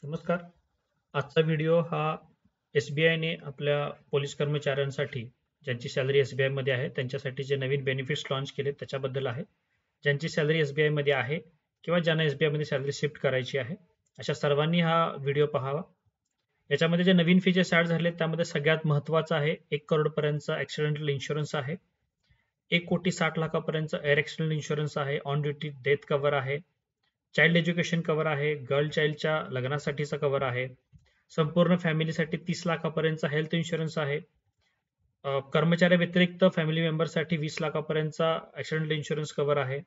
नमस्कार. आजचा व्हिडिओ हा एस-बी-आयने आपल्या पोलीस कर्मचाऱ्यांसाठी ज्यांची सॅलरी एस-बी-आयमध्ये आहे त्यांच्यासाठी जे नवीन बेनिफिट्स लॉन्च केले त्याच्याबद्दल आहे. ज्यांची सॅलरी एस-बी-आयमध्ये आहे किंवा ज्यांना एस-बी-आयमध्ये सॅलरी शिफ्ट करायची आहे अशा सर्वांनी हा व्हिडिओ पाहावा. याच्यामध्ये जे नवीन फीचर्स ॲड झाले त्यामध्ये सगळ्यात महत्त्वाचं आहे 1 करोडपर्यंतचा ॲक्सिडेंटल इन्शुरन्स आहे. 1,60,00,000पर्यंतचा एअर ॲक्सिडेंट इन्शुरन्स आहे. ऑन ड्युटी डेथ कव्हर आहे. चाइल्ड एज्युकेशन कव्हर आहे. गर्ल चाइल्डच्या लग्नासाठीचा कव्हर आहे. संपूर्ण फॅमिलीसाठी 30 लाखापर्यंतचा हेल्थ इन्शुरन्स आहे. कर्मचाऱ्याव्यतिरिक्त फॅमिली मेंबरसाठी 20 लाखापर्यंतचा ॲक्सिडेंटल इन्शुरन्स कव्हर आहे.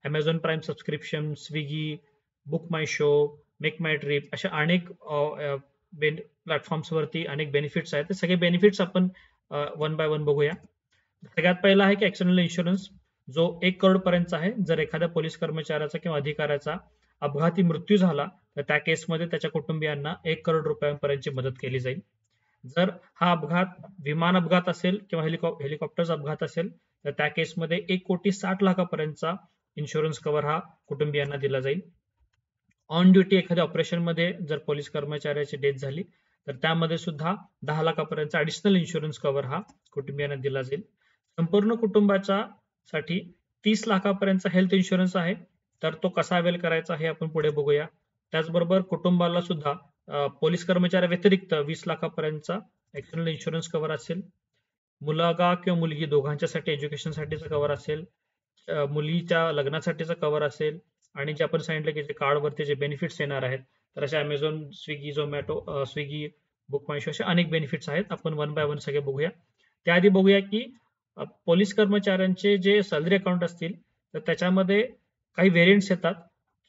Amazon prime subscription, Swiggy, Book My Show, Make My Trip अशा अनेक प्लॅटफॉर्म्सवरती अनेक बेनिफिट्स आहेत. ते सगळे बेनिफिट्स आपण वन बाय वन बघूया. सगळ्यात पहिला आहे की ॲक्सिडेंटल इन्शुरन्स जो 1 करोड पर्यंतचा आहे. जर एखाद्या पोलीस कर्मचाऱ्याचा किंवा अधिकाऱ्याचा अपघाती मृत्यू झाला तर त्या केसमध्ये त्याच्या कुटुंबियांना 1 करोड रुपयांपर्यंतची मदत केली जाईल. जर हा अपघात विमान अपघात असेल किंवा हेलिकॉप्टरचा अपघात असेल तर त्या केसमध्ये 1,60,00,000पर्यंतचा इन्शुरन्स कव्हर हा कुटुंबियांना दिला जाईल. ऑन ड्युटी एखाद्या ऑपरेशनमध्ये जर पोलीस कर्मचाऱ्याची डेथ झाली तर त्यामध्ये सुद्धा 10 लाखापर्यंतचा ॲडिशनल इन्शुरन्स कव्हर हा कुटुंबियांना दिला जाईल. संपूर्ण कुटुंबाच्या साठी 30 लाखापर्यंतचा हेल्थ इन्शुरन्स आहे. तर तो कसा अवेल करायचा हे आपण पुढे बघूया. त्याचबरोबर कुटुंबाला सुद्धा पोलीस कर्मचाऱ्याव्यतिरिक्त 20 लाखापर्यंतचा ॲक्सिडेंटल इन्शुरन्स कव्हर असेल. मुलगा किंवा मुलगी दोघांच्यासाठी एज्युकेशनसाठीचा कव्हर असेल. मुलीच्या लग्नासाठीचा कव्हर असेल आणि जे आपण सांगितलं की जे कार्डवरती जे बेनिफिट्स येणार आहेत तर अशा Amazon, Swiggy, Zomato, Swiggy, Book My Show असे अनेक बेनिफिट्स आहेत. आपण वन बाय वन सगळे बघूया. त्याआधी बघूया की पोलीस कर्मचाऱ्यांचे जे सॅलरी अकाउंट असतील तर त्याच्यामध्ये काही व्हेरियंट्स येतात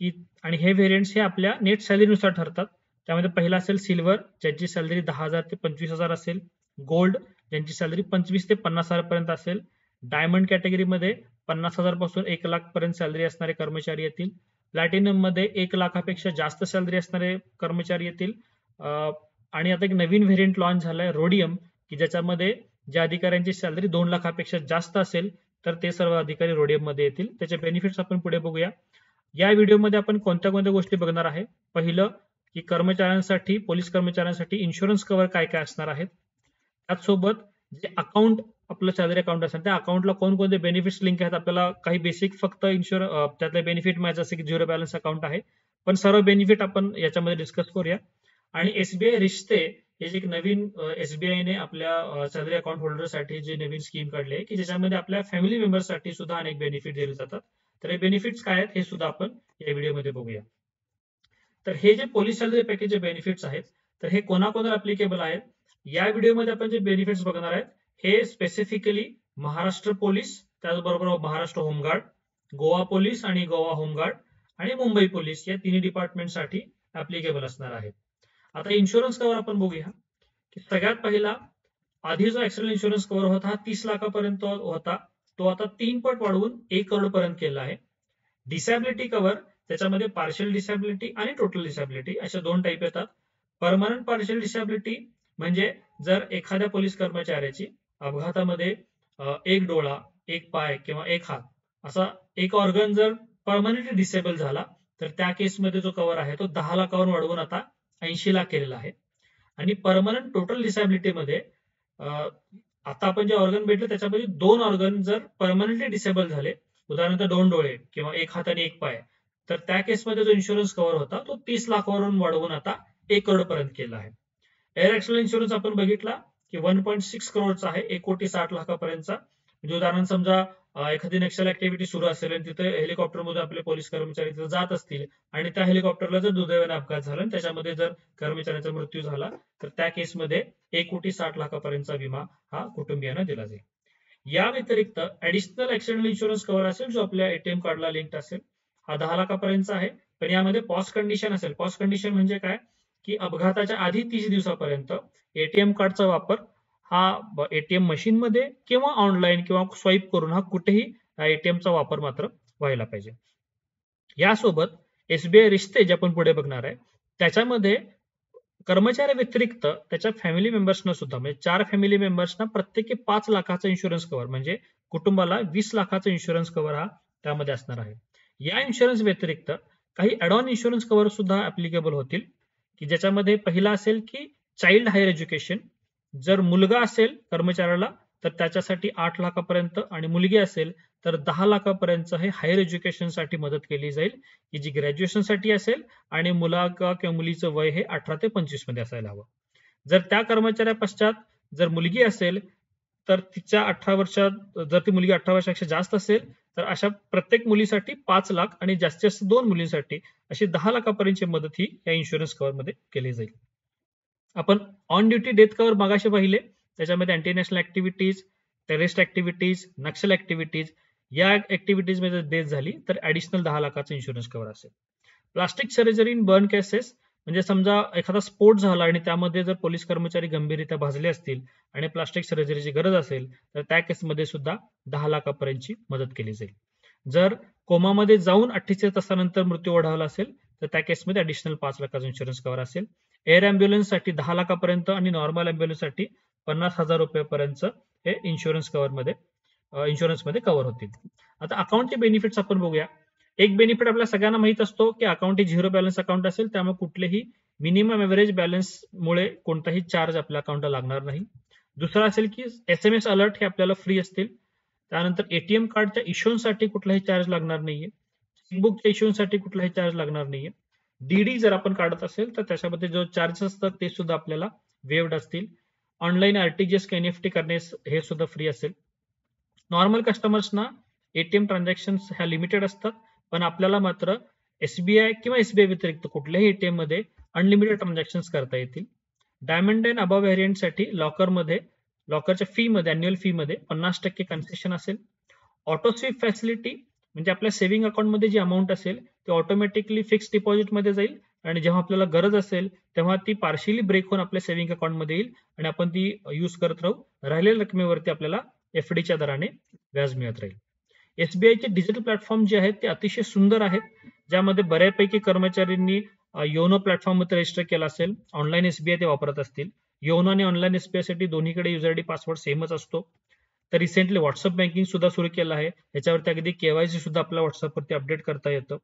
की आणि हे व्हेरियंट्स हे आपल्या नेट सॅलरीनुसार ठरतात. त्यामध्ये पहिला असेल सिल्वर ज्यांची सॅलरी 10,000 ते 25,000 असेल. गोल्ड ज्यांची सॅलरी 25 ते 50,000 पर्यंत असेल. डायमंड कॅटेगरीमध्ये 50,000 पासून 1 लाख पर्यंत सॅलरी असणारे कर्मचारी येतील. प्लॅटिनम मध्ये 1 लाखापेक्षा जास्त सॅलरी असणारे कर्मचारी येतील. आणि आता एक नवीन व्हेरियंट लॉन्च झालाय रोडियम की ज्याच्यामध्ये ज्या अधिकाऱ्यांची सॅलरी 2 लाखापेक्षा जास्त असेल तर ते सर्व अधिकारी रोडियम मध्ये येतील. त्याचे बेनिफिट्स आपण पुढे बघूया. या व्हिडिओमध्ये आपण कोणत्या कोणत्या गोष्टी बघणार आहे. पहिलं की कर्मचाऱ्यांसाठी पोलीस कर्मचाऱ्यांसाठी इन्शुरन्स कव्हर काय काय असणार आहेत. त्याचसोबत जे अकाउंट आपलं सॅलरी अकाउंट असेल त्या अकाउंटला कोणकोणते बेनिफिट्स लिंक आहेत. आपल्याला काही बेसिक फक्त त्यातले बेनिफिट माहिती जसे की झिरो बॅलन्स अकाउंट आहे. पण सर्व बेनिफिट आपण याच्यामध्ये डिस्कस करूया. आणि एसबीआय रिश्ते हे जे एक नवीन एसबीआयने आपल्या सॅलरी अकाउंट होल्डरसाठी जे नवीन स्कीम काढली आहे की ज्याच्यामध्ये आपल्या फॅमिली मेंबर्ससाठी सुद्धा अनेक बेनिफिट दिले जातात. तर हे बेनिफिट्स काय आहेत हे सुद्धा आपण या व्हिडिओमध्ये बघूया. तर हे जे पोलीस सॅलरी पॅकेजचे बेनिफिट्स आहेत तर हे कोणाकोणाला अप्लिकेबल आहेत. या व्हिडिओमध्ये आपण जे बेनिफिट्स बघणार आहेत हे स्पेसिफिकली महाराष्ट्र पोलीस, त्याचबरोबर महाराष्ट्र होमगार्ड, गोवा पोलीस आणि गोवा होमगार्ड आणि मुंबई पोलीस या तिन्ही डिपार्टमेंटसाठी ऍप्लिकेबल असणार आहे. आता इन्शुरन्स कव्हर आपण बघूया की सगळ्यात पहिला आधी जो ऍक्सिडेंट इन्शुरन्स कव्हर होता हा 30 लाखापर्यंत होता. तो आता 3 पट वाढवून 1 करोड पर्यंत केला आहे. डिसॅबिलिटी कव्हर त्याच्यामध्ये पार्शियल डिसॅबिलिटी आणि टोटल डिसॅबिलिटी अशा दोन टाईप येतात. परमनंट पार्शियल डिसॅबिलिटी म्हणजे जर एखाद्या पोलीस कर्मचाऱ्याची अपघातामध्ये एक डोळा, एक पाय किंवा एक हात असा एक ऑर्गन जर परमनंटली डिसेबल झाला तर त्या केसमध्ये जो कव्हर आहे तो 10 लाखावरून वाढवून आता 80 लाख केलेला आहे. आणि परमनंट टोटल डिसॅबिलिटीमध्ये आता आपण जे ऑर्गन भेटले त्याच्यामध्ये 2 ऑर्गन जर परमनंटली डिसेबल झाले, उदाहरणार्थ 2 डोळे किंवा एक हात आणि एक पाय, तर त्या केसमध्ये जो इन्शुरन्स कव्हर होता तो 30 लाखावरून वाढवून आता 1 करोड पर्यंत केला आहे. एअर ॲक्सिडेंट इन्शुरन्स आपण बघितला की 1.6 करोडचा आहे. 1,60,00,000पर्यंतचा. म्हणजे उदाहरण समजा एखादी नक्षल ऍक्टिव्हिटी सुरू असेल आणि तिथे हेलिकॉप्टरमध्ये आपले पोलीस कर्मचारी तिथे जात असतील आणि त्या हेलिकॉप्टरला जर दुर्दैवाने अपघात झाला आणि त्याच्यामध्ये जर कर्मचाऱ्याचा मृत्यू झाला तर त्या केसमध्ये 1,60,00,000पर्यंतचा विमा हा कुटुंबियांना दिला जाईल. या व्यतिरिक्त ऍडिशनल ऍक्सिडेंट इन्शुरन्स कव्हर असेल जो आपल्या एटीएम कार्डला लिंक असेल. हा 10 लाखापर्यंतचा आहे. पण यामध्ये पॉज कंडिशन असेल. पॉज कंडिशन म्हणजे काय की अपघाताच्या आधी 30 दिवसापर्यंत एटीएम कार्डचा वापर हा एटीएम मशीन मध्ये किंवा ऑनलाईन किंवा स्वाईप करून हा कुठेही एटीएमचा वापर मात्र व्हायला पाहिजे. यासोबत एसबीआय रिश्ते जे आपण पुढे बघणार आहे त्याच्यामध्ये कर्मचाऱ्या व्यतिरिक्त त्याच्या फॅमिली मेंबर्सना सुद्धा म्हणजे 4 फॅमिली मेंबर्सना प्रत्येकी 5 लाखाचा इन्शुरन्स कव्हर म्हणजे कुटुंबाला 20 लाखाचा इन्शुरन्स कव्हर हा त्यामध्ये असणार आहे. या इन्शुरन्स व्यतिरिक्त काही ऍड ऑन इन्शुरन्स कव्हर सुद्धा ऍप्लिकेबल होतील. की ज्याच्यामध्ये पहिला असेल की चाइल्ड हायर एज्युकेशन. जर मुलगा असेल कर्मचाऱ्याला तर त्याच्यासाठी 8 लाखापर्यंत आणि मुलगी असेल तर 10 लाखापर्यंत हे हायर एज्युकेशनसाठी मदत केली जाईल, की जी ग्रॅज्युएशनसाठी असेल आणि मुलगा किंवा मुलीचं वय हे 18 ते 25 मध्ये असायला हवं. जर त्या कर्मचाऱ्यापश्चात जर मुलगी असेल तर तिच्या 18 वर्षात जर ती मुलगी 18 वर्षापेक्षा जास्त असेल तर अशा प्रत्येक मुलीसाठी 5 लाख आणि जास्तीत जास्त 2 मुलींसाठी अशी 10 लाखापर्यंतची मदत ही या इन्शुरन्स कव्हरमध्ये केली जाईल. आपण ऑन ड्युटी डेथ कव्हर मगाशी पाहिले, त्याच्यामध्ये anti national activities, terrorist activities, नक्षल ऍक्टिव्हिटीज या ऍक्टिव्हिटीज मध्ये डेथ झाली तर ऍडिशनल 10 लाखाचं इन्शुरन्स कव्हर असेल. Plastic surgery in burn cases म्हणजे समजा एखादा स्फोट झाला आणि त्यामध्ये जर पोलीस कर्मचारी गंभीररित्या भाजले असतील आणि प्लास्टिक सर्जरीची गरज असेल तर त्या केसमध्ये सुद्धा 10 लाखापर्यंतची मदत केली जाईल. जर कोमामध्ये जाऊन 48 तासानंतर मृत्यू ओढावला असेल तर त्या केसमध्ये ऍडिशनल 5 लाखाचं इन्शुरन्स कव्हर असेल. एअर अँब्युलन्स साठी 10 लाखापर्यंत आणि नॉर्मल अँब्युलन्स साठी 50,000 रुपयापर्यंत हे इन्शुरन्स मध्ये कव्हर होतील. आता अकाउंटचे बेनिफिट्स आपण बघूया. एक बेनिफिट आपल्या सगळ्यांना माहित असतो की अकाउंट हे झिरो बॅलन्स अकाउंट असेल, त्यामुळे कुठलेही मिनिमम एव्हरेज बॅलन्स मुळे कोणताही चार्ज आपल्या अकाउंटला लागणार नाही. दुसरा असेल की SMS अलर्ट हे आपल्याला फ्री असतील. त्यानंतर एटीएम कार्डच्या इश्युअन्ससाठी कुठलाही चार्ज लागणार नाहीये. चेकबुकच्या इश्युअन्ससाठी कुठलाही चार्ज लागणार नाहीये. डीडी जर आपण काढत असेल तर त्याच्यामध्ये जो चार्जेस असतात ते सुद्धा आपल्याला वेव्हड असतील. ऑनलाईन आरटीजीएस एनईएफटी करणे हे सुद्धा फ्री असेल. नॉर्मल कस्टमर्सना एटीएम ट्रान्झॅक्शन्स ह्या लिमिटेड असतात, पण आपल्याला मात्र एसबीआय किंवा एसबीआय व्यतिरिक्त कुठल्याही एटीएम मध्ये अनलिमिटेड ट्रान्झॅक्शन्स करता येतील. डायमंड अँड अबव व्हेरियंटसाठी लॉकरच्या फी मध्ये अॅन्युअल फी मध्ये 50% कन्सेशन असेल. ऑटो स्वीप फॅसिलिटी म्हणजे आपल्या सेव्हिंग अकाउंटमध्ये जी अमाऊंट असेल ती ऑटोमॅटिकली फिक्स डिपॉझिटमध्ये जाईल आणि जेव्हा आपल्याला गरज असेल तेव्हा ती पार्शियली ब्रेक होऊन आपल्या सेव्हिंग अकाउंटमध्ये येईल आणि आपण ती यूज करत राहू. राहिलेल्या रकमेवरती आपल्याला एफडीच्या दराने व्याज मिळत राहील. एसबीआयचे डिजिटल प्लॅटफॉर्म जे आहेत ते अतिशय सुंदर आहेत, ज्यामध्ये बऱ्यापैकी कर्मचाऱ्यांनी योनो प्लॅटफॉर्ममध्ये रजिस्टर केला असेल. ऑनलाईन एसबीआय ते वापरत असतील. योनो आणि ऑनलाईन एसबीआय साठी दोन्हीकडे युजर आयडी पासवर्ड सेमच असतो. तर रिसेंटली व्हॉट्सअप बँकिंग सुद्धा सुरू केलं आहे. याच्यावरती अगदी केवायसी सुद्धा आपल्या व्हॉट्सअपवरती अपडेट करता येतं.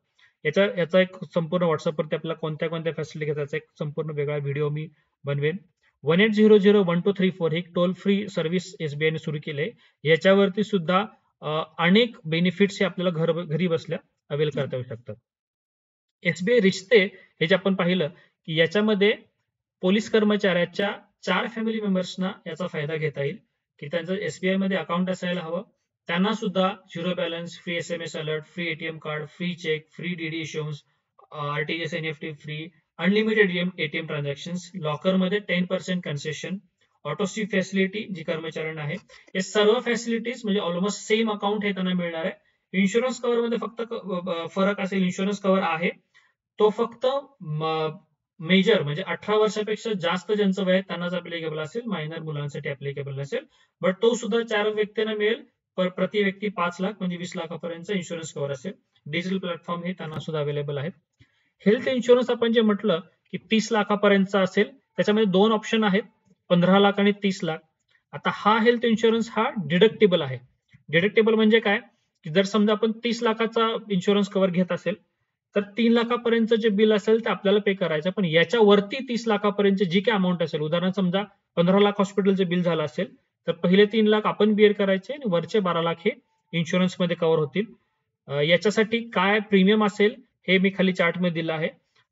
याचा एक संपूर्ण व्हॉट्सअपवरती आपल्याला कोणत्या कोणत्या फॅसिलिटी घेतात एक संपूर्ण वेगळा व्हिडिओ मी बनवेन. 1800-1234 ही टोल फ्री सर्व्हिस एसबीआयने सुरू केली आहे. याच्यावरती सुद्धा अनेक बेनिफिट्स हे आपल्याला घरी बसल्या अवेल करता येऊ शकतात. एसबीआय रिश्ते हे जे आपण पाहिलं की याच्यामध्ये पोलीस कर्मचाऱ्याच्या 4 फॅमिली मेंबर्सना याचा फायदा घेता येईल, की त्यांचं एसबीआय मध्ये अकाउंट असायला हवं. त्यांना सुद्धा zero balance, free SMS alert, free ATM card, free cheque, free DD issuance, RTGS NEFT free, unlimited ATM transactions, लॉकरमध्ये 10% कन्सेशन, ऑटो स्वीप फॅसिलिटी जी कर्मचाऱ्यांना आहे. हे सर्व फॅसिलिटीज म्हणजे ऑलमोस्ट सेम अकाउंट हे त्यांना मिळणार आहे. इन्शुरन्स कव्हर मध्ये फक्त फरक असेल, इन्शुरन्स कव्हर आहे तो फक्त मेजर म्हणजे 18 वर्षापेक्षा जास्त ज्यांचं वय त्यांनाच अप्लिकेबल असेल, मायनर मुलांसाठी अप्लिकेबल नसेल. बट तो सुद्धा 4 व्यक्तींना मिळेल. प्रति व्यक्ती 5 लाख म्हणजे 20 लाखापर्यंत इन्शुरन्स कव्हर असेल. डिजिटल प्लॅटफॉर्म हे त्यांना सुद्धा अवेलेबल आहेत. हेल्थ इन्शुरन्स आपण जे म्हटलं की 30 लाखापर्यंतचा असेल, त्याच्यामध्ये 2 ऑप्शन आहेत, 15 लाख आणि 30 लाख. आता हा हेल्थ इन्शुरन्स हा डिडक्टेबल आहे. डिडक्टेबल म्हणजे काय, की जर समजा आपण 30 लाखाचा इन्शुरन्स कव्हर घेत असेल तर 3 लाखापर्यंत जे बिल असेल ते आपल्याला पे करायचं, पण याच्यावरती 30 लाखापर्यंत जी काही अमाऊंट असेल, उदाहरण समजा 15 लाख हॉस्पिटलचे बिल झालं असेल तर पहिले 3 लाख आपण बिअर करायचे आणि वरचे 12 लाख हे इन्शुरन्स मध्ये कव्हर होतील. याच्यासाठी काय प्रीमियम असेल हे मी खाली चार्ट मध्ये दिलं आहे.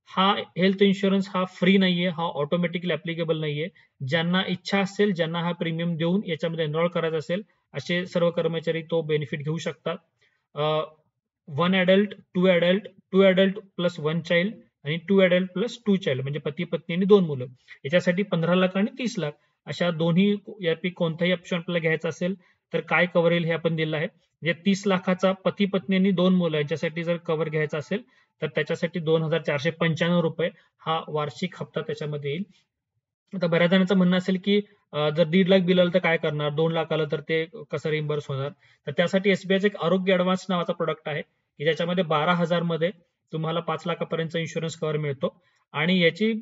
हा हेल्थ इन्शुरन्स हा फ्री नाहीये, हा ऑटोमॅटिकली ऍप्लिकेबल नाहीये. ज्यांना इच्छा असेल, ज्यांना हा प्रीमियम देऊन याच्यामध्ये एनरोल करायचा असेल असे सर्व कर्मचारी तो बेनिफिट घेऊ शकतात. 1 adult, 2 adult, 2 adult plus 1 child आणि 2 अडल्ट प्लस 2 चाइल्ड म्हणजे पती पत्नी आणि 2 मुलं. याच्यासाठी 15 लाख आणि 30 लाख अशा दोन्ही यापैकी कोणताही ऑप्शन आपल्याला घ्यायचा असेल तर काय कव्हर येईल हे आपण दिलं आहे. म्हणजे 30 लाखाचा पती पत्नी आणि 2 मुलं यांच्यासाठी जर कव्हर घ्यायचा असेल तर त्याच्यासाठी 2495 रुपये हा वार्षिक हप्ता त्याच्यामध्ये येईल. आता बऱ्याच जणांचं म्हणणं असेल की जर 1.5 लाख बिल आलं तर काय करणार, 2 लाख आलं तर ते कसं रिम्बर्स होणार. तर त्यासाठी एसबीआयचं एक आरोग्य ऍडव्हान्स नावाचा प्रोडक्ट आहे की ज्याच्यामध्ये 12,000 मध्ये तुम्हाला 5 लाखापर्यंत इन्शुरन्स कव्हर मिळतो. आणि याची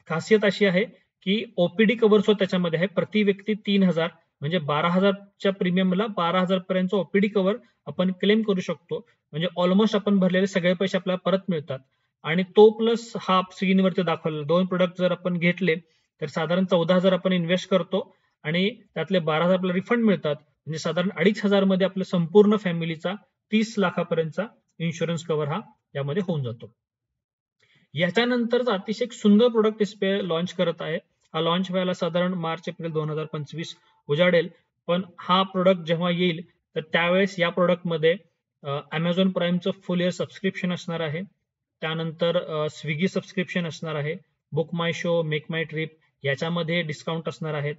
खासियत अशी आहे की ओपीडी कव्हर सुद्धा त्याच्यामध्ये आहे. प्रति व्यक्ती 3,000 म्हणजे 12,000च्या प्रीमियमला 12,000 पर्यंत ओपीडी कव्हर आपण क्लेम करू शकतो. म्हणजे ऑलमोस्ट आपण भरलेले सगळे पैसे आपल्याला परत मिळतात. आणि तो प्लस हा स्क्रीनवरती दाखवलेला 2 प्रोडक्ट जर आपण घेतले तर साधारण 14,000 आपण इन्व्हेस्ट करतो आणि त्यातले 12,000 आपल्याला रिफंड मिळतात. म्हणजे साधारण 2,500 मध्ये आपल्या संपूर्ण फॅमिलीचा 30 लाखापर्यंतचा इन्शुरन्स कव्हर हा यामध्ये होऊन जातो. याच्यानंतरचा अतिशय सुंदर प्रोडक्ट एसबीआय लॉन्च करत आहे. हा लॉन्च व्हायला साधारण मार्च एप्रिल 2025 उजाडेल. पण हा प्रोडक्ट जेव्हा येईल तर त्यावेळेस या प्रोडक्टमध्ये अमेझॉन प्राईमचं फुल इयर सबस्क्रिप्शन असणार आहे. त्यानंतर स्विगी सबस्क्रिप्शन असणार आहे. Book My Show, Make My trip याच्यामध्ये डिस्काउंट असणार आहेत.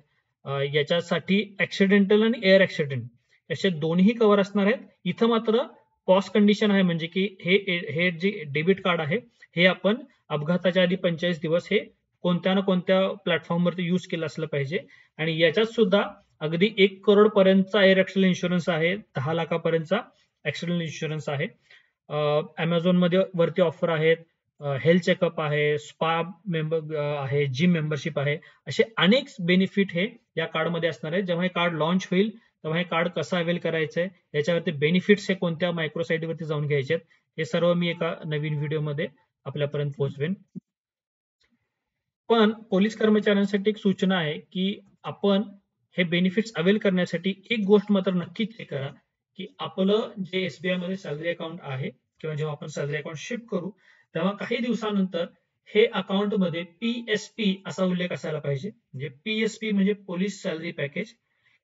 याच्यासाठी ऍक्सिडेंटल आणि एअर ऍक्सिडेंट असे दोन्ही कव्हर असणार आहेत. इथं मात्र कॉस्ट कंडिशन आहे, म्हणजे की हे जे डेबिट कार्ड आहे हे आपण अपघाताच्या आधी 45 दिवस हे कोणत्या ना कोणत्या प्लॅटफॉर्मवरती युज केलं असलं पाहिजे. आणि याच्यात सुद्धा अगदी 1 करोड पर्यंतचा एअर ऍक्सिडेंट इन्शुरन्स आहे, 10 लाखापर्यंतचा ऍक्सिडेंट इन्शुरन्स आहे. अमेझॉन मध्ये वरती ऑफर आहेत, हेल्थ चेकअप आहे, स्पा मेंबर आहे, जिम मेंबरशिप आहे, असे अनेक बेनिफिट हे या कार्डमध्ये असणार आहेत. जेव्हा हे कार्ड लॉन्च होईल तेव्हा हे कार्ड कसं अवेल करायचंय, याच्यावरती बेनिफिट्स हे कोणत्या मायक्रोसाईट वरती जाऊन घ्यायचे हे सर्व मी एका नवीन व्हिडिओमध्ये आपल्यापर्यंत पोहोचवेन. पण पोलीस कर्मचाऱ्यांसाठी एक सूचना आहे की आपण हे बेनिफिट्स अवेल करण्यासाठी एक गोष्ट मात्र नक्कीच चेक करा की आपलं जे एसबीआय मध्ये सॅलरी अकाउंट आहे किंवा जेव्हा आपण सॅलरी अकाउंट शिफ्ट करू तेव्हा काही दिवसानंतर हे अकाउंट मध्ये पीएसपी असा उल्लेख असायला पाहिजे. म्हणजे पीएसपी म्हणजे पोलीस सॅलरी पॅकेज.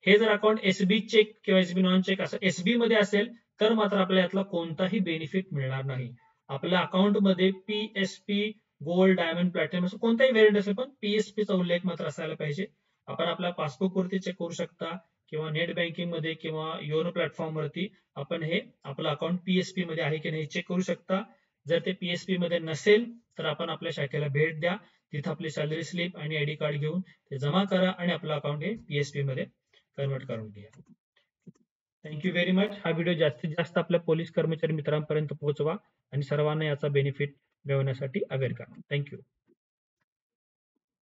हे जर अकाउंट एसबी चेक किंवा एसबी नॉन चेक असं एसबी मध्ये असेल तर मात्र आपल्याला यातला कोणताही बेनिफिट मिळणार नाही. आपल्या अकाउंट मध्ये पीएसपी गोल्ड, डायमंड, प्लॅटिनम असं कोणताही व्हेरियंट असेल पण पीएसपी चा उल्लेख मात्र असायला पाहिजे. आपण आपल्या पासबुक वरती चेक करू शकता किंवा नेट बँकिंग मध्ये किंवा योनो प्लॅटफॉर्म वरती आपण हे आपलं अकाउंट पीएसपी मध्ये आहे की नाही चेक करू शकता. जर ते पीएसपी मध्ये नसेल तर आपण आपल्या शाखेला भेट द्या, तिथे आपली सॅलरी स्लिप आणि आयडी कार्ड घेऊन ते जमा करा आणि आपलं अकाउंट हे पीएसपी मध्ये कन्वर्ट करून घ्या. Thank you very much. हा व्हिडिओ जास्तीत जास्त आपल्या पोलीस कर्मचारी मित्रांपर्यंत पोहोचवा आणि सर्वांना याचा बेनिफिट मिळवण्यासाठी अवेअर करा. थँक्यू.